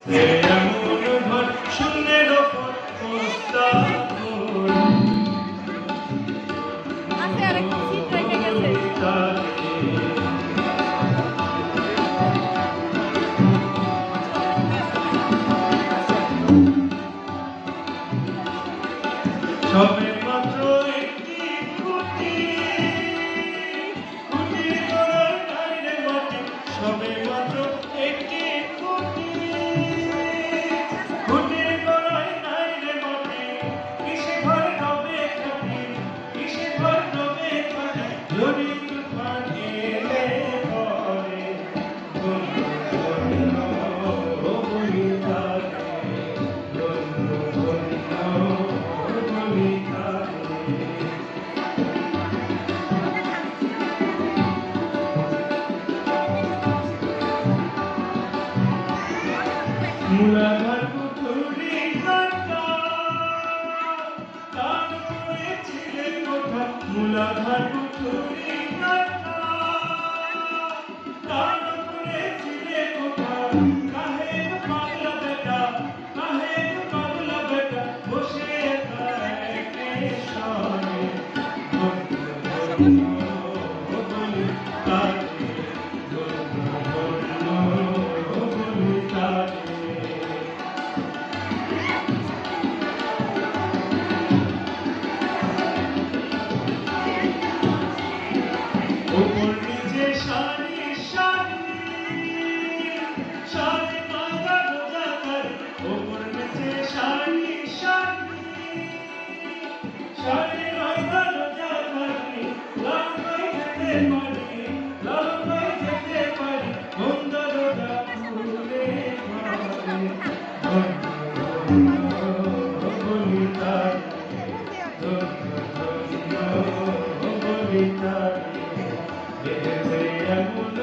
এমন ঘর শূন্যের ওপর আছে আরেকটা সিট রেখে গেছে। সবে মাত্র একটি খুঁটি খুঁটির গড়ায় নাই রে মাটি সবে মাত্র একটি খুঁটি খুঁটির গড়ায় নাই রে মাটি কিসে ঘর হবে খাটি কিসে ঘর হবে খাটি যদি তুফান এলে পরে ধন্য ধন্য ও বলিদানে ধন্য ধন্য ও বলিদানে মুলাধার পুকুরি কাটা তার করেছিলে কোথা মুলাধার পুকুরি কাটা তার করেছিলে কোথা কাহে পাগলা বেটা বসে থাকে সনে ধন্য ধন্য ও বলিদানে ধন্য ধন্য ও বলিদানে ওপর নিচে সারি সারি সারি মাথা গোজা করে ওপর নিচে সারি সারি সারি মাথা গোজা করে লম্বাই যেতে পারি লম্বাই যেতে পারি সুন্দরতা ফুলে ঘরে ধন্য ধন্য বলিদানে ধন্য ধন্য বলিদানে এমন